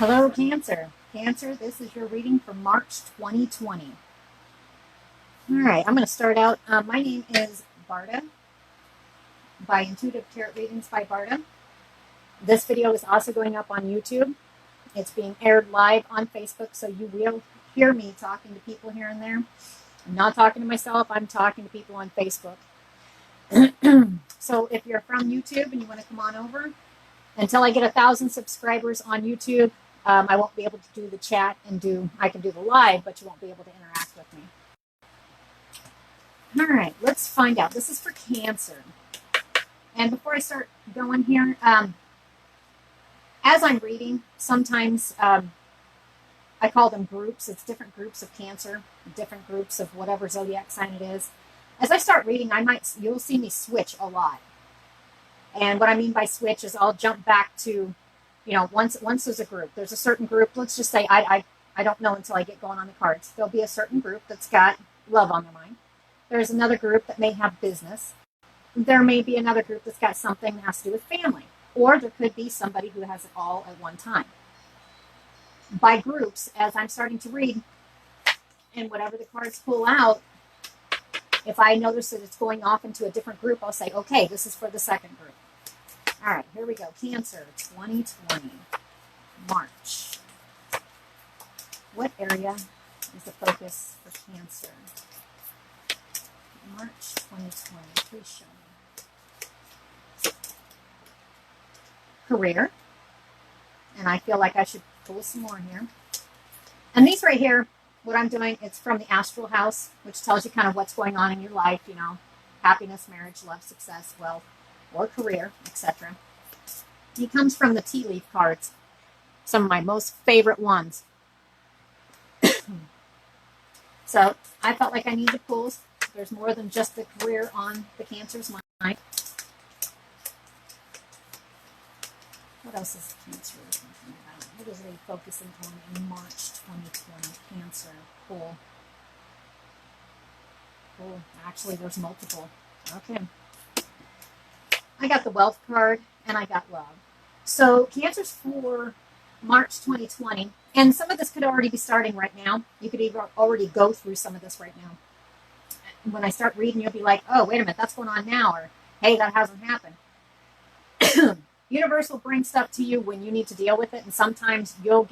Hello, Cancer. Cancer, this is your reading for March 2020. All right, I'm going to start out. My name is Barda by Intuitive Tarot Readings by Barda. This video is also going up on YouTube. It's being aired live on Facebook, so you will hear me talking to people here and there. I'm not talking to myself. I'm talking to people on Facebook. So if you're from YouTube and you want to come on over, until I get 1,000 subscribers on YouTube, I won't be able to do the chat and I can do the live, but you won't be able to interact with me. All right, let's find out. This is for Cancer. And before I start going here, as I'm reading, sometimes I call them groups. It's different groups of Cancer, different groups of whatever zodiac sign it is. As I start reading, you'll see me switch a lot. And what I mean by switch is I'll jump back to, once there's a group, there's a certain group. Let's just say I don't know until I get going on the cards. There'll be a certain group that's got love on their mind. There's another group that may have business. There may be another group that's got something that has to do with family. Or there could be somebody who has it all at one time. By groups, as I'm starting to read, and whatever the cards pull out, if I notice that it's going off into a different group, I'll say, okay, this is for the second group. All right, here we go. Cancer, 2020, March. What area is the focus for Cancer? March 2020, please show me. Career. And I feel like I should pull some more here. And these right here, what I'm doing, it's from the astral house, which tells you kind of what's going on in your life, happiness, marriage, love, success, wealth, or career, etc. He comes from the tea leaf cards, some of my most favorite ones. So I felt like I need to pull. There's more than just the career on the Cancer's mind. What else is Cancer thinking about? What is he focusing on in March 2020? Cancer. Cool. Actually, there's multiple. Okay. I got the wealth card and I got love. So Cancer's for March 2020. And some of this could already be starting right now. You could even already go through some of this right now. When I start reading, you'll be like, oh, wait a minute, that's going on now. Or, hey, that hasn't happened. Universe will bring stuff to you when you need to deal with it. And sometimes you'll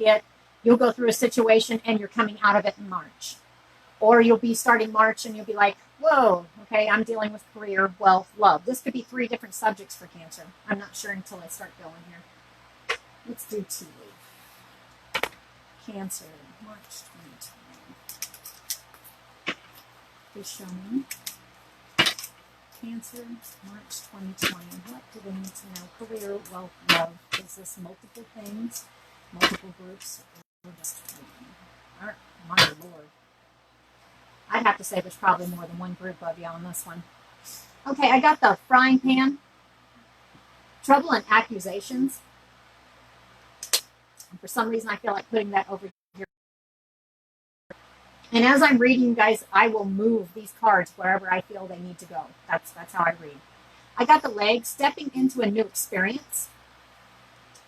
go through a situation and you're coming out of it in March. Or you'll be starting March and you'll be like, whoa, okay, I'm dealing with career, wealth, love. This could be 3 different subjects for Cancer. I'm not sure until I start going here. Let's do tea leaf. Cancer, March 2020. Please show me. Cancer, March 2020. What do they need to know? Career, wealth, love. Is this multiple things, multiple groups, or just one? My Lord. I'd have to say there's probably more than one group of you on this one. Okay, I got the frying pan. Trouble and accusations. And for some reason, I feel like putting that over here. And as I'm reading, you guys, I will move these cards wherever I feel they need to go. That's how I read. I got the leg, stepping into a new experience.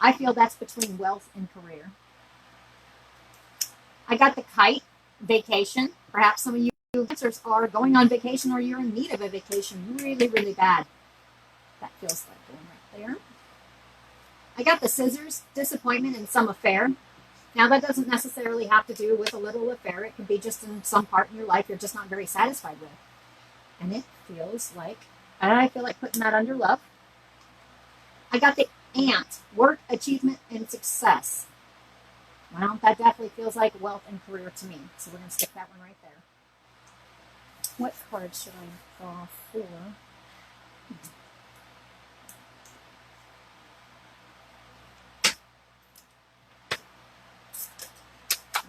I feel that's between wealth and career. I got the kite, vacation. Perhaps some of you Cancers are going on vacation or you're in need of a vacation really, really bad. That feels like going right there. I got the scissors, disappointment in some affair. Now, that doesn't necessarily have to do with a little affair. It can be just in some part in your life you're just not very satisfied with. And it feels like, I feel like putting that under love. I got the ant, work, achievement, and success. Well, that definitely feels like wealth and career to me. So we're going to stick that one right there. What card should I draw for?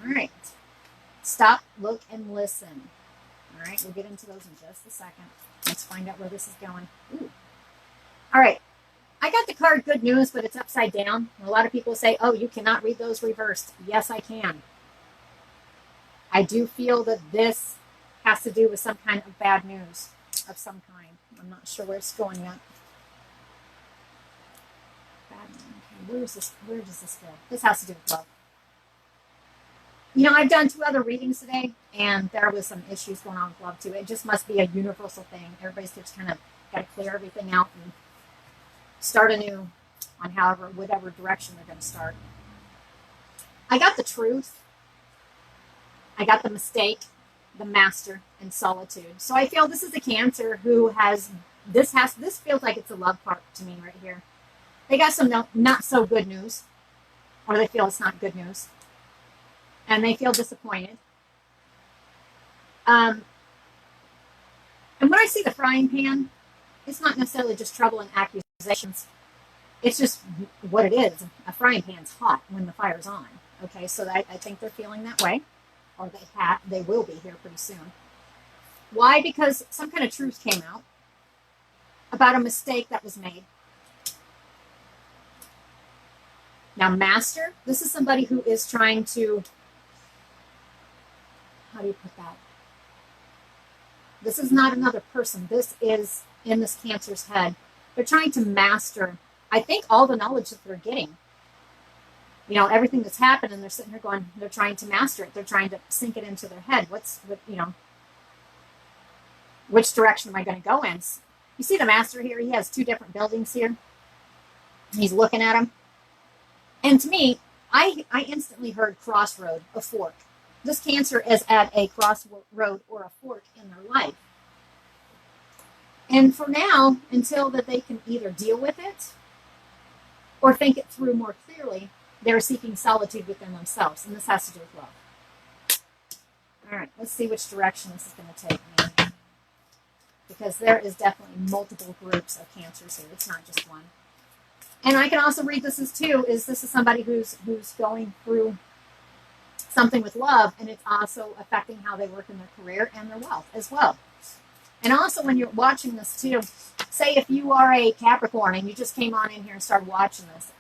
All right. Stop, look, and listen. All right, we'll get into those in just a second. Let's find out where this is going. Ooh. All right. I got the card Good News, but it's upside down. A lot of people say, oh, you cannot read those reversed. Yes, I can. I do feel that this has to do with some kind of bad news of some kind. I'm not sure where it's going yet. Bad news. Where does this go? This has to do with love. You know, I've done 2 other readings today, and there was some issues going on with love too. It just must be a universal thing. Everybody's just kind of got to clear everything out and start anew on whatever direction they're going to start. I got the truth. I got the mistake, the master, and solitude. So I feel this is a Cancer who has this feels like it's a love part to me right here. They got some not so good news, or they feel it's not good news, and they feel disappointed. And when I see the frying pan, it's not necessarily just trouble and accusations. It's just what it is. A frying pan's hot when the fire's on. Okay, so I think they're feeling that way, or they will be here pretty soon. Why? Because some kind of truth came out about a mistake that was made. Now, master, this is somebody who is trying to, how do you put that? This is not another person. This is in this Cancer's head. They're trying to master, I think, all the knowledge that they're getting. You know, everything that's happened, and they're sitting here going, they're trying to master it. They're trying to sink it into their head. Which direction am I going to go in? You see the master here? He has 2 different buildings here. He's looking at them. And to me, I instantly heard crossroad, a fork. This Cancer is at a crossroad or a fork in their life. And for now, until that they can either deal with it or think it through more clearly, they're seeking solitude within themselves. And this has to do with love. All right, let's see which direction this is going to take me. Because there is definitely multiple groups of Cancers here. It's not just one. And I can also read this as too, this is somebody who's going through something with love, and it's also affecting how they work in their career and their wealth as well. And also when you're watching this too, say if you are a Capricorn and you just came on in here and started watching this,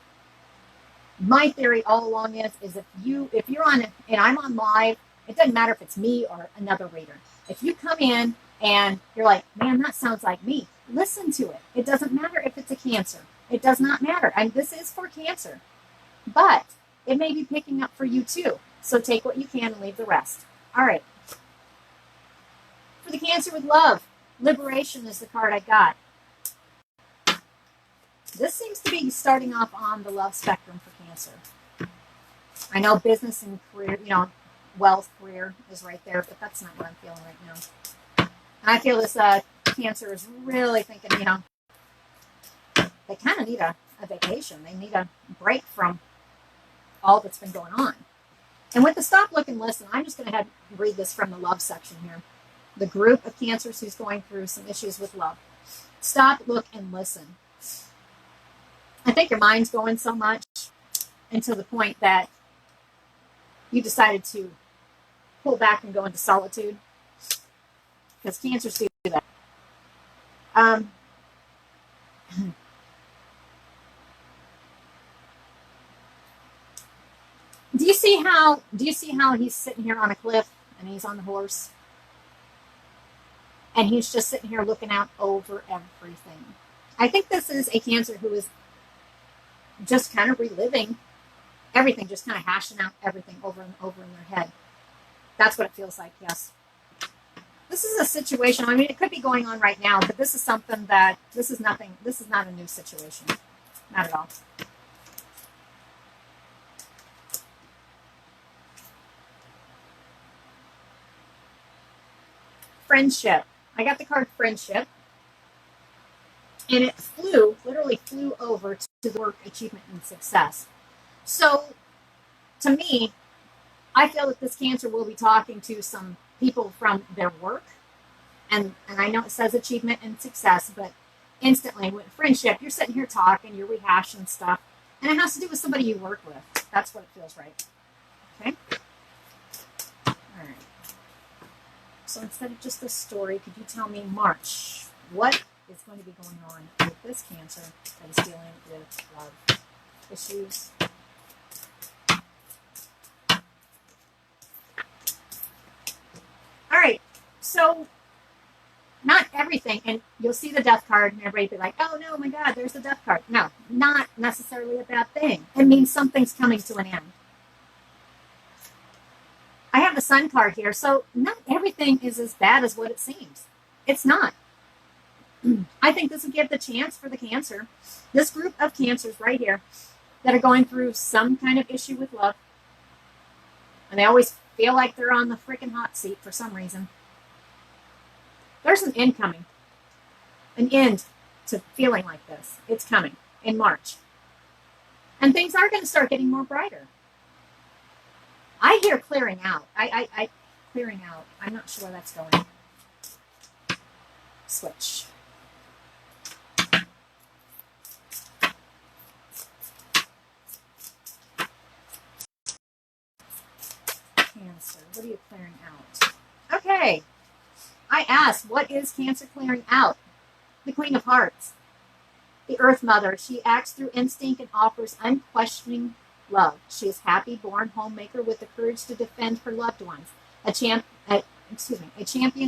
my theory all along is if you're on, and I'm on live, it doesn't matter if it's me or another reader. If you come in and you're like, man, that sounds like me, listen to it. It doesn't matter if it's a Cancer. It does not matter. And this is for Cancer. But it may be picking up for you too. So take what you can and leave the rest. All right. For the Cancer with love, liberation is the card I got. This seems to be starting off on the love spectrum for Cancer. I know business and career, wealth, career is right there, but that's not what I'm feeling right now. And I feel this Cancer is really thinking, they kind of need a vacation. They need a break from all that's been going on. And with the stop, look, and listen, I'm just going to read this from the love section here. The group of Cancers who's going through some issues with love. Stop, look, and listen. I think your mind's going so much until the point that you decided to pull back and go into solitude. Because Cancers do that. Do you see how he's sitting here on a cliff and he's on the horse? And he's just sitting here looking out over everything. I think this is a Cancer who is just kind of reliving everything, just kind of hashing out everything over and over in their head. That's what it feels like, yes. This is a situation, I mean, it could be going on right now, but this is something that, this is not a new situation. Not at all. Friendship. I got the card Friendship. And it literally flew over to the work, achievement, and success. So, to me, I feel that this Cancer will be talking to some people from their work. And I know it says achievement and success, but instantly with friendship, you're sitting here talking, you're rehashing stuff. And it has to do with somebody you work with. That's what it feels right. Okay? All right. So instead of just a story, could you tell me, March, what is going to be going on with this Cancer that is dealing with love issues? All right, so not everything, and you'll see the Death card, and everybody be like, oh no, my God, there's the Death card. No, not necessarily a bad thing. It means something's coming to an end. I have the Sun card here, so not everything is as bad as what it seems. It's not. I think this would give the chance for the Cancer, this group of Cancers right here, that are going through some kind of issue with love, and they always feel like they're on the freaking hot seat for some reason. There's an end coming. An end to feeling like this. It's coming in March. And things are going to start getting more brighter. I hear clearing out. Clearing out. I'm not sure where that's going. Switch. Cancer. What are you clearing out? Okay. I asked, what is Cancer clearing out? The Queen of Hearts. The Earth Mother. She acts through instinct and offers unquestioning love. She is happy, born homemaker with the courage to defend her loved ones. A champion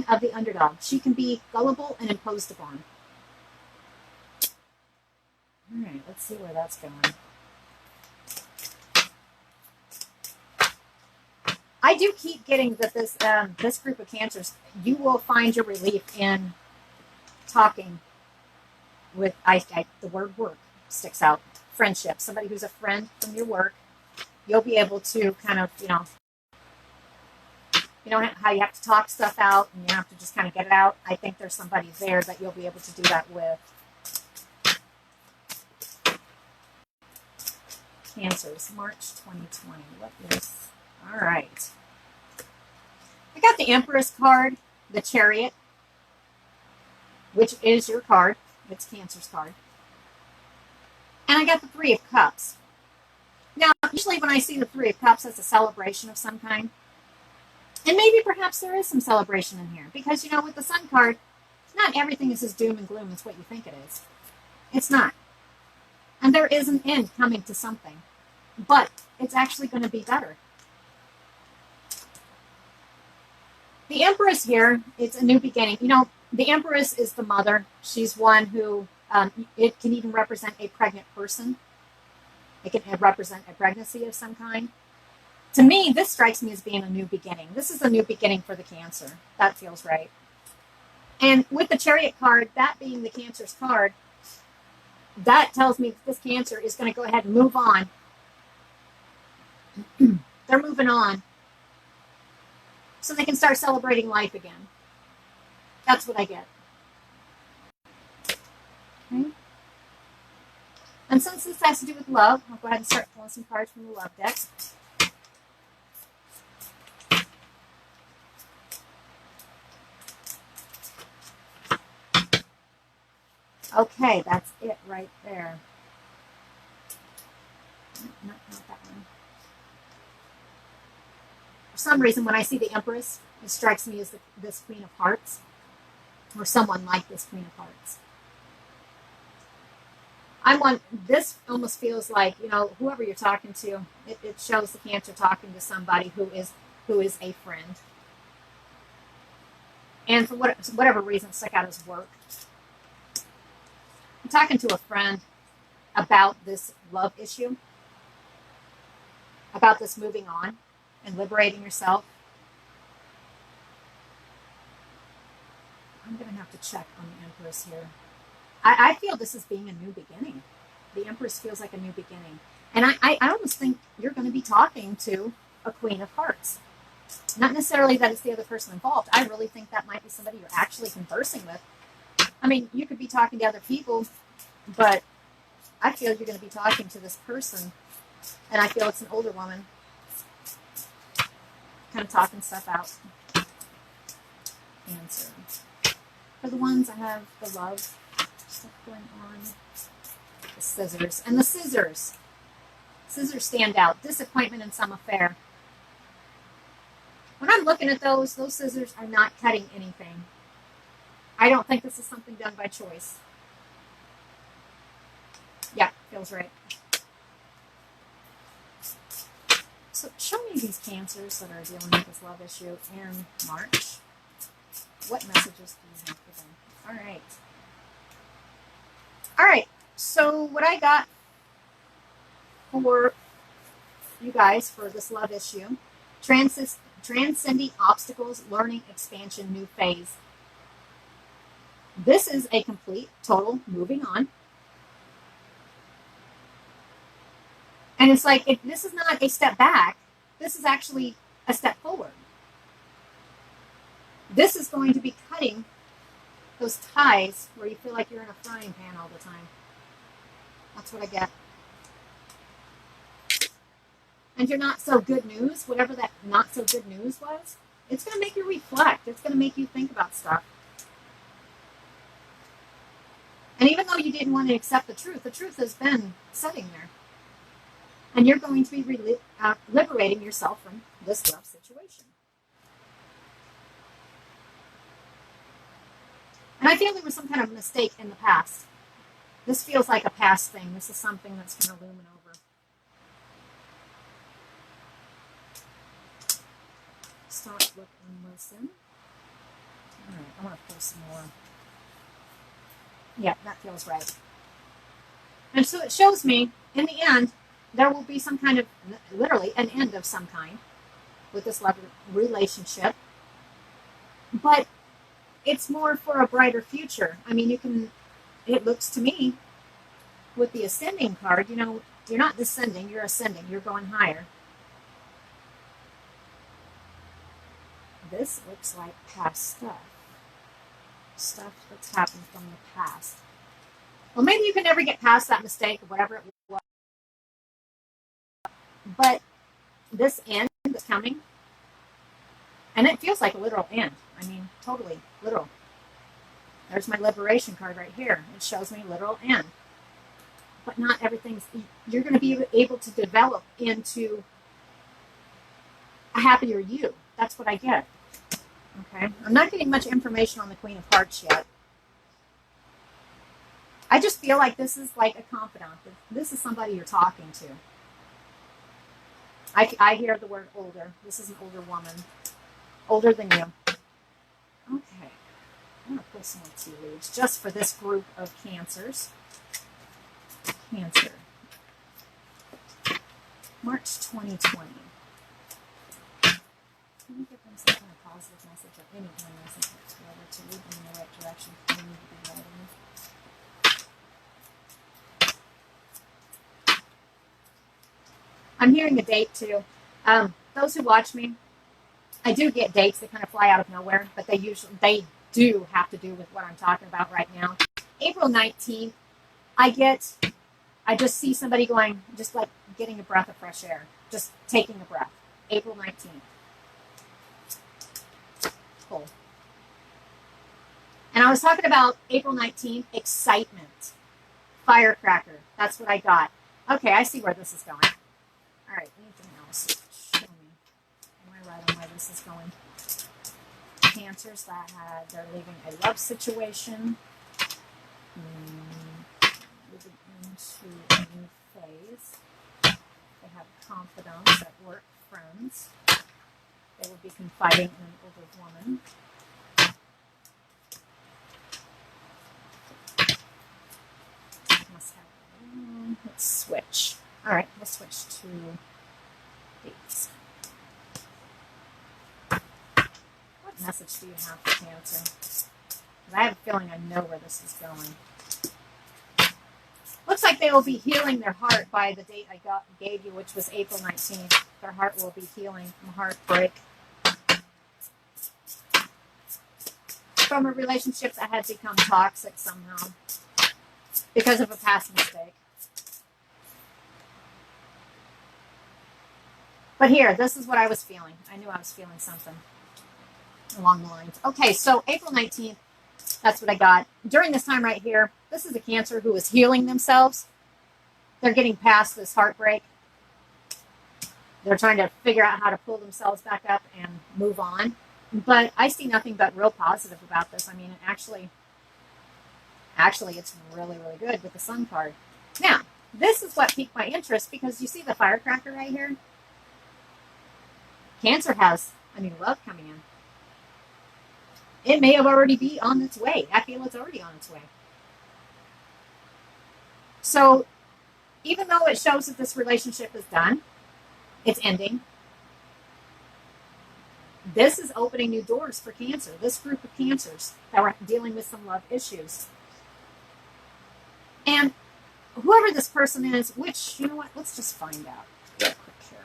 of the underdog. She can be gullible and imposed upon. All right, let's see where that's going. I do keep getting that this group of Cancers, you will find your relief in talking with, the word work sticks out. Friendship, somebody who's a friend from your work. You'll be able to kind of, you know how you have to talk stuff out and you have to just kind of get it out. I think there's somebody there that you'll be able to do that with. Cancers, March 2020. What is... All right. I got the Empress card, the Chariot, which is your card. It's Cancer's card. And I got the Three of Cups. Now, usually when I see the Three of Cups, that's a celebration of some kind. And maybe perhaps there is some celebration in here. Because, you know, with the Sun card, not everything is as doom and gloom as what you think it is. It's not. And there is an end coming to something. But it's actually going to be better. The Empress here, it's a new beginning. You know, the Empress is the mother. She's one who, it can even represent a pregnant person. It can represent a pregnancy of some kind. To me, this strikes me as being a new beginning. This is a new beginning for the Cancer. That feels right. And with the Chariot card, that being the Cancer's card, that tells me that this Cancer is going to go ahead and move on. They're moving on. So they can start celebrating life again. That's what I get. Okay. And since this has to do with love, I'll go ahead and start pulling some cards from the love deck. Okay, that's it right there. Not that one. For some reason, when I see the Empress, it strikes me as this Queen of Hearts, or someone like this Queen of Hearts. This almost feels like, you know, whoever you're talking to, it shows the Cancer talking to somebody who is a friend. And for whatever reason, stuck out as work. I'm talking to a friend about this love issue, about this moving on and liberating yourself. I'm going to have to check on the Empress here. I feel this is being a new beginning. The Empress feels like a new beginning. And I almost think you're going to be talking to a Queen of Hearts. Not necessarily that it's the other person involved. I really think that might be somebody you're actually conversing with. I mean, you could be talking to other people, but I feel you're going to be talking to this person. And I feel it's an older woman. Kind of talking stuff out. Cancer. For the ones I have the love stuff going on. The Scissors. And the Scissors. Scissors stand out. Disappointment in some affair. When I'm looking at those scissors are not cutting anything. I don't think this is something done by choice. Yeah, feels right. So show me these Cancers that are dealing with this love issue in March. What messages do you have for them? All right. All right. So what I got for you guys for this love issue, transcending obstacles, learning, expansion, new phase. This is a complete, total moving on. And it's like, this is not a step back. This is actually a step forward. This is going to be cutting those ties where you feel like you're in a frying pan all the time. That's what I get. And your not so good news, whatever that not so good news was, it's going to make you reflect. It's going to make you think about stuff. And even though you didn't want to accept the truth has been sitting there. And you're going to be liberating yourself from this love situation. And I feel there was some kind of mistake in the past. This feels like a past thing. This is something that's going to loom over. Start, look, and listen. All right, I want to pull some more. Yeah, that feels right. And so it shows me, in the end, there will be some kind of, literally, an end of some kind with this love relationship. But it's more for a brighter future. I mean, it looks to me, with the ascending card, you're not descending, you're ascending, you're going higher. This looks like past stuff. Stuff that's happened from the past. Well, maybe you can never get past that mistake or whatever it was. But this end is coming. And it feels like a literal end. I mean, totally literal. There's my liberation card right here. It shows me literal end. But not everything's... You're going to be able to develop into a happier you. That's what I get. Okay? I'm not getting much information on the Queen of Hearts yet. I just feel like this is like a confidant. This is somebody you're talking to. I hear the word older. This is an older woman. Older than you. Okay. I'm going to pull some more tea leaves just for this group of Cancers. Cancer. March 2020. Can you give them some kind of positive message or any kind of message whatsoever to lead them in the right direction? They need to be guiding. I'm hearing a date too. Those who watch me, I do get dates that kind of fly out of nowhere, but they do have to do with what I'm talking about right now. April 19th, I just see somebody going, just like getting a breath of fresh air, just taking a breath. April 19th. Cool. And I was talking about April 19th, excitement. Firecracker. That's what I got. Okay, I see where this is going. All right, anything else? Show me. Am I right on where this is going? Cancers that they're leaving a love situation. Moving into a new phase. They have confidants at work, friends. They will be confiding in an older woman. Let's switch. All right, we'll switch to these. What message do you have for Cancer? Because I have a feeling I know where this is going. Looks like they will be healing their heart by the date I gave you, which was April 19th. Their heart will be healing from heartbreak. From a relationship that had become toxic somehow because of a past mistake. But here, this is what I was feeling. I knew I was feeling something along the lines. Okay, so April 19th, that's what I got. During this time right here, this is a Cancer who is healing themselves. They're getting past this heartbreak. They're trying to figure out how to pull themselves back up and move on. But I see nothing but real positive about this. I mean, actually, it's really, really good with the Sun card. Now, this is what piqued my interest because you see the firecracker right here? Cancer has a new love coming in. It may have already be on its way. I feel it's already on its way. So, even though it shows that this relationship is done, it's ending. This is opening new doors for Cancer. This group of Cancers that were dealing with some love issues. And whoever this person is, which, you know what, let's just find out real quick here.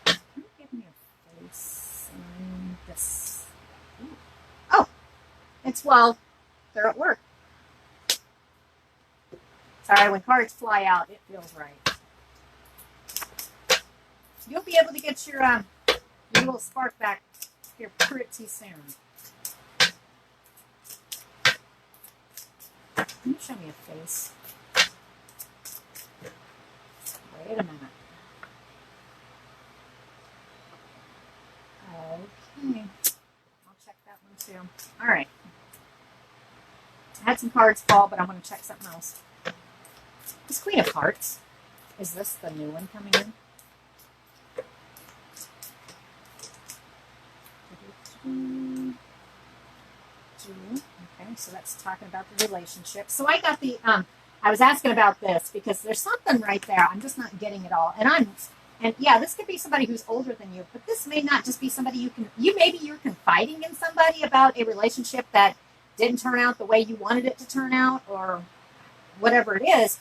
Can you give me a face in this? Ooh. Oh, it's, well, they're at work. Sorry, when cards fly out, it feels right. You'll be able to get your little spark back here pretty soon. Can you show me a face? Wait a minute. Okay. I'll check that one too. All right. I had some cards fall, but I'm going to check something else. This Queen of Hearts. Is this the new one coming in? Okay, so that's talking about the relationship. So I got the, I was asking about this because there's something right there. I'm just not getting it all. And yeah, this could be somebody who's older than you, but this may not just be somebody maybe you're confiding in somebody about a relationship that didn't turn out the way you wanted it to turn out or whatever it is.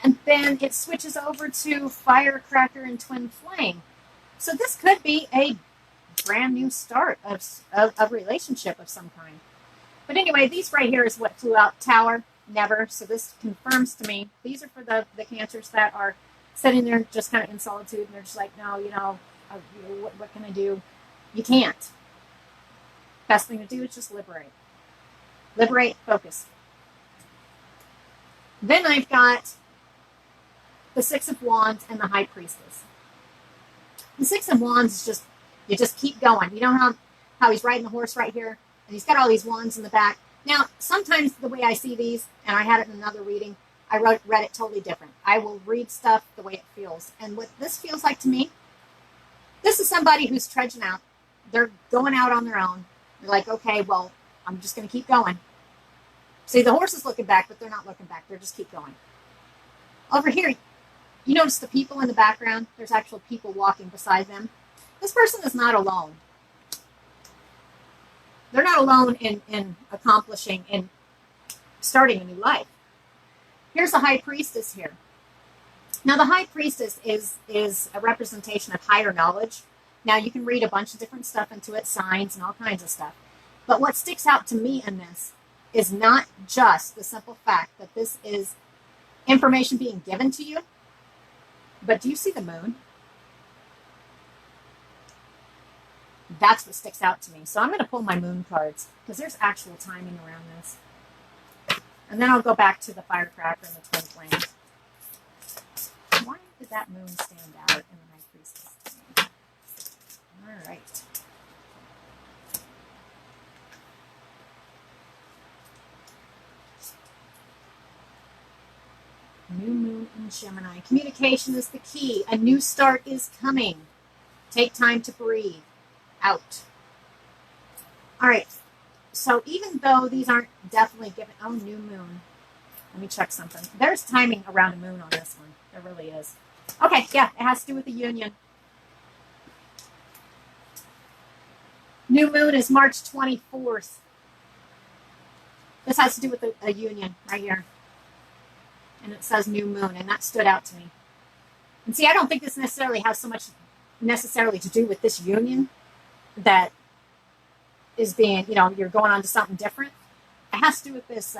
And then it switches over to Firecracker and Twin Flame. So this could be a brand new start of relationship of some kind. But anyway, these right here is what flew out. Tower, never. So this confirms to me. These are for the Cancers that are sitting there just kind of in solitude. And they're just like, no, what can I do? You can't. Best thing to do is just liberate. Liberate, focus. Then I've got the Six of Wands and the High Priestess. The Six of Wands is just, you just keep going. You know how he's riding the horse right here? And he's got all these wands in the back. Now, sometimes the way I see these, and I had it in another reading, I read it totally different. I will read stuff the way it feels. And what this feels like to me, this is somebody who's trudging out. They're going out on their own. They're like, okay, well, I'm just going to keep going. See, the horse is looking back, but they're not looking back. They're just keep going. Over here, you notice the people in the background? There's actual people walking beside them. This person is not alone. They're not alone in accomplishing and starting a new life. Here's the High Priestess here. Now, the High Priestess is a representation of higher knowledge. Now, you can read a bunch of different stuff into it, signs and all kinds of stuff. But what sticks out to me in this is not just the simple fact that this is information being given to you, but do you see the moon? That's what sticks out to me. So I'm going to pull my moon cards because there's actual timing around this. And then I'll go back to the Firecracker and the Twin Flames. Why did that moon stand out in the High Priestess? All right. New moon in Gemini. Communication is the key. A new start is coming. Take time to breathe. Out. All right. So even though these aren't definitely given, oh, new moon. Let me check something. There's timing around a moon on this one. There really is. Okay, yeah, it has to do with the union. New moon is March 24th. This has to do with a union right here. And it says new moon, and that stood out to me. And see, I don't think this necessarily has so much necessarily to do with this union that is being, you're going on to something different. It has to do with this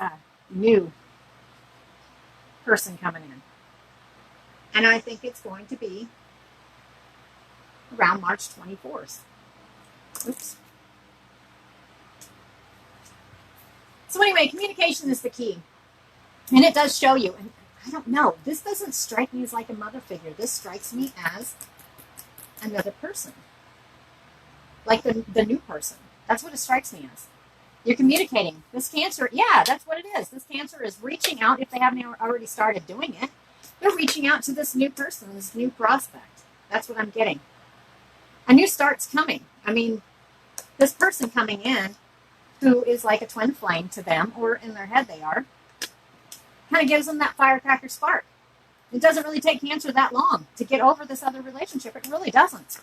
new person coming in. And I think it's going to be around March 24th. Oops. So anyway, communication is the key. And it does show you. And I don't know. This doesn't strike me as like a mother figure. This strikes me as another person. Like the new person. That's what it strikes me as. You're communicating. This Cancer, yeah, that's what it is. This Cancer is reaching out, if they haven't already started doing it. They're reaching out to this new person, this new prospect. That's what I'm getting. A new start's coming. I mean, this person coming in who is like a twin flame to them, or in their head they are, kind of gives them that firecracker spark. It doesn't really take Cancer that long to get over this other relationship. It really doesn't.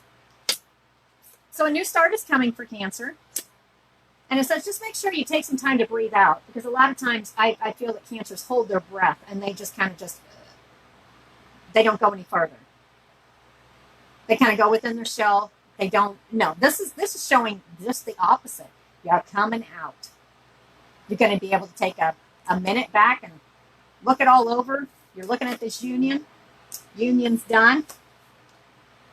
So a new start is coming for Cancer. And it says just make sure you take some time to breathe out, because a lot of times I feel that Cancers hold their breath and they just kind of they don't go any further. They kind of go within their shell. They don't, no, this is showing just the opposite. You're coming out. You're going to be able to take a minute back and look it all over. You're looking at this union. Union's done.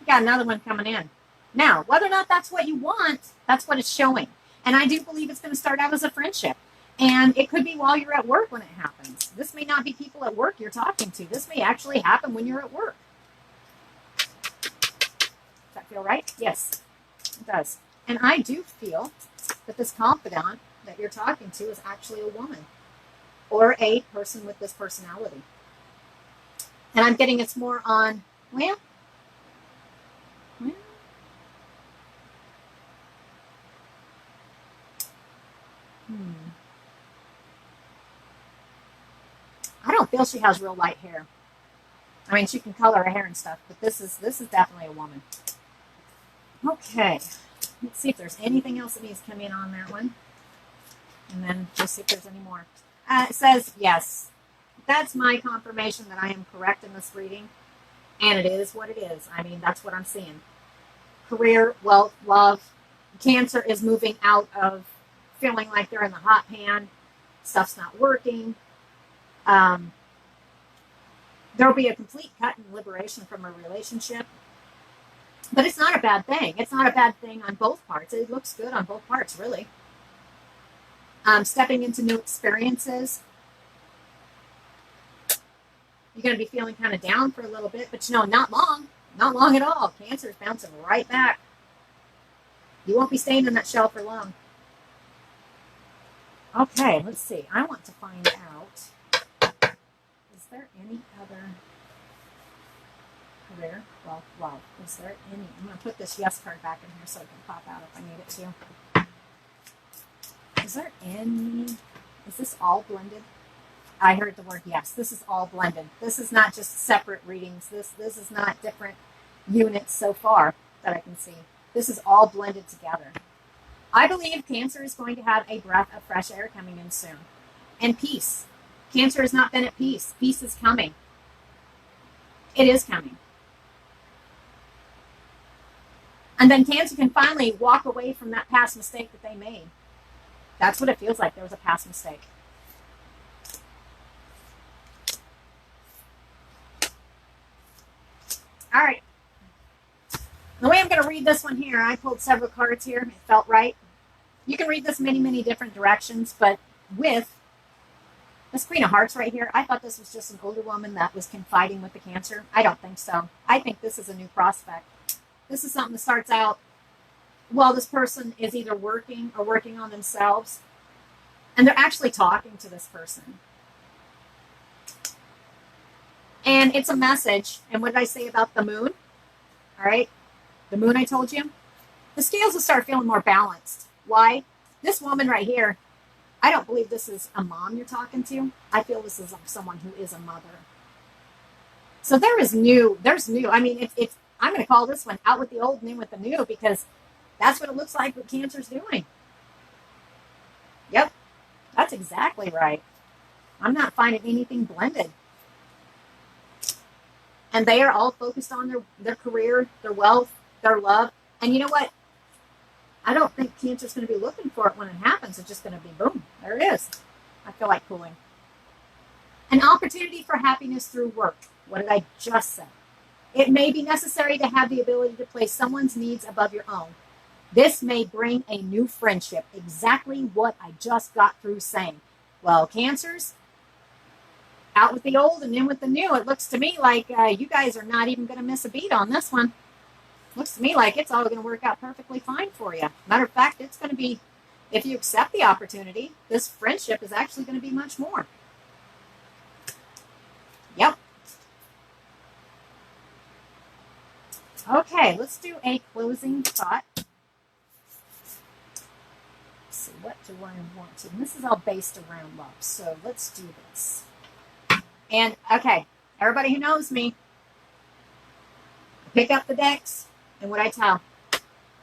You got another one coming in. Now, whether or not that's what you want, that's what it's showing. And I do believe it's going to start out as a friendship. And it could be while you're at work when it happens. This may not be people at work you're talking to. This may actually happen when you're at work. Does that feel right? Yes, it does. And I do feel that this confidant that you're talking to is actually a woman or a person with this personality. And I'm getting it's more on, well, I don't feel she has real light hair. I mean, she can color her hair and stuff, but this is definitely a woman. Okay, let's see if there's anything else that needs to come in on that one, and then we'll see if there's any more. It says yes. That's my confirmation that I am correct in this reading, and it is what it is. I mean, that's what I'm seeing. Career, wealth, love. Cancer is moving out of feeling like they're in the hot pan. Stuff's not working. There'll be a complete cut and liberation from a relationship. But it's not a bad thing. It's not a bad thing on both parts. It looks good on both parts, really. Stepping into new experiences. You're going to be feeling kind of down for a little bit, but not long. Not long at all. Cancer is bouncing right back. You won't be staying in that shell for long. Okay, let's see. I want to find out, is there any other career? Well, love. Is there any? I'm going to put this yes card back in here so it can pop out if I need it to. Is there any? Is this all blended? I heard the word yes. This is all blended. This is not just separate readings. This is not different units so far that I can see. This is all blended together. I believe Cancer is going to have a breath of fresh air coming in soon. And peace. Cancer has not been at peace. Peace is coming. It is coming. And then Cancer can finally walk away from that past mistake that they made. That's what it feels like. There was a past mistake. All right. The way I'm going to read this one here, I pulled several cards here. It felt right. You can read this many, many different directions, but with this Queen of Hearts right here, I thought this was just an older woman that was confiding with the Cancer. I don't think so. I think this is a new prospect. This is something that starts out while this person is either working or working on themselves, and they're actually talking to this person. And it's a message. And what did I say about the moon? All right. The moon I told you. The scales will start feeling more balanced. Why? This woman right here, I don't believe this is a mom you're talking to. I feel this is someone who is a mother. So there's new. I mean, it's I'm going to call this one out with the old and in with the new, because that's what it looks like what Cancer's doing. Yep. That's exactly right. I'm not finding anything blended. And they are all focused on their career, their wealth, their love. And you know what? I don't think Cancer's going to be looking for it when it happens. It's just going to be boom. There it is. I feel like cooling. An opportunity for happiness through work. What did I just say? It may be necessary to have the ability to place someone's needs above your own. This may bring a new friendship. Exactly what I just got through saying. Well, Cancers, out with the old and in with the new. It looks to me like you guys are not even going to miss a beat on this one. Looks to me like it's all going to work out perfectly fine for you. Matter of fact, it's going to be, if you accept the opportunity, this friendship is actually going to be much more. Yep. Okay, let's do a closing thought. Let's see, what do I want to? And this is all based around love, so let's do this. And, okay, everybody who knows me, pick up the decks, and what I tell.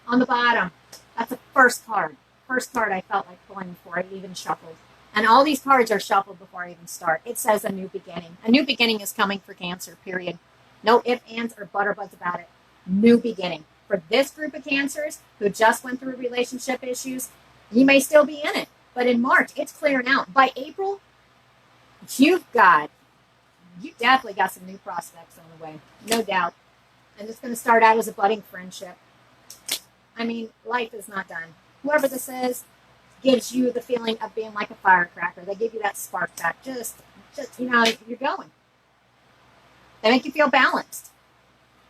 On the bottom, that's the first card. First card I felt like pulling before I even shuffled. And all these cards are shuffled before I even start. It says a new beginning. A new beginning is coming for Cancer, period. No ifs, ands, or butterbuds about it. New beginning. For this group of Cancers who just went through relationship issues, you may still be in it. But in March, it's clearing out. By April, you definitely got some new prospects on the way. No doubt. And it's going to start out as a budding friendship. I mean, life is not done. Whoever this is gives you the feeling of being like a firecracker. They give you that spark back. Just you're going. They make you feel balanced.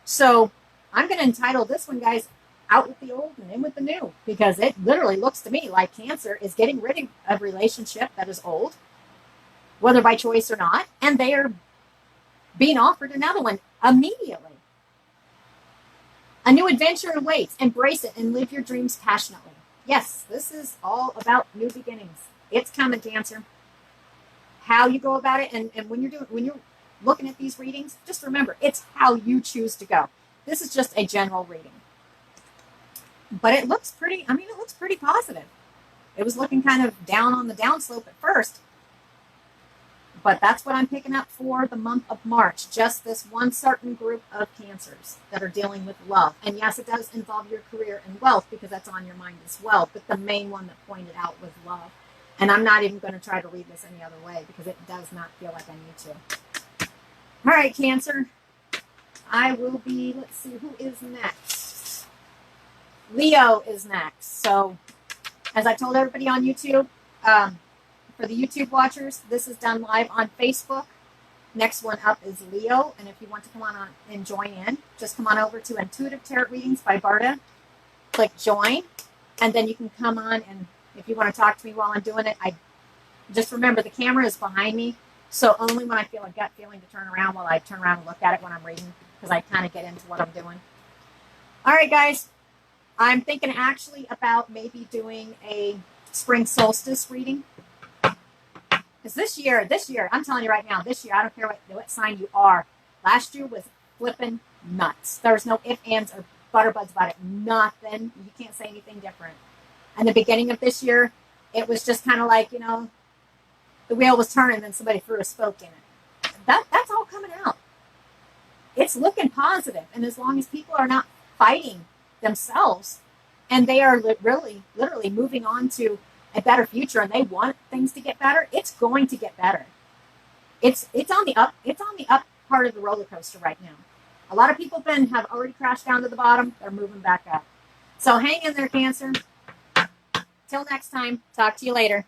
So I'm going to entitle this one, guys, Out with the Old and In with the New, because it literally looks to me like Cancer is getting rid of a relationship that is old, whether by choice or not, and they are being offered another one immediately. A new adventure awaits. Embrace it and live your dreams passionately. Yes, this is all about new beginnings. It's coming, Cancer. How you go about it, and when you're looking at these readings, just remember, it's how you choose to go. This is just a general reading. But it looks pretty positive. It was looking kind of down on the downslope at first. But that's what I'm picking up for the month of March. Just this one certain group of Cancers that are dealing with love. And yes, it does involve your career and wealth because that's on your mind as well. But the main one that pointed out was love. And I'm not even going to try to read this any other way because it does not feel like I need to. All right, Cancer. I will be, let's see, who is next? Leo is next. So, as I told everybody on YouTube, for the YouTube watchers, this is done live on Facebook. Next one up is Leo. And if you want to come on and join in, just come on over to Intuitive Tarot Readings by Barda. Click join. And then you can come on, and if you want to talk to me while I'm doing it, I just remember the camera is behind me. So only when I feel a gut feeling to turn around will I turn around and look at it when I'm reading, because I kind of get into what I'm doing. All right, guys. I'm thinking actually about maybe doing a spring solstice reading. Because this year, I'm telling you right now, this year, I don't care what sign you are. Last year was flipping nuts. There was no ifs, ands, or butterbuds about it. Nothing. You can't say anything different. And the beginning of this year, it was just kind of like, the wheel was turning and then somebody threw a spoke in it. That's all coming out. It's looking positive. And as long as people are not fighting themselves and they are literally moving on to a better future and they want things to get better, it's going to get better. It's on the up part of the roller coaster right now. A lot of people have already crashed down to the bottom. They're moving back up. So hang in there, Cancer. Till next time. Talk to you later.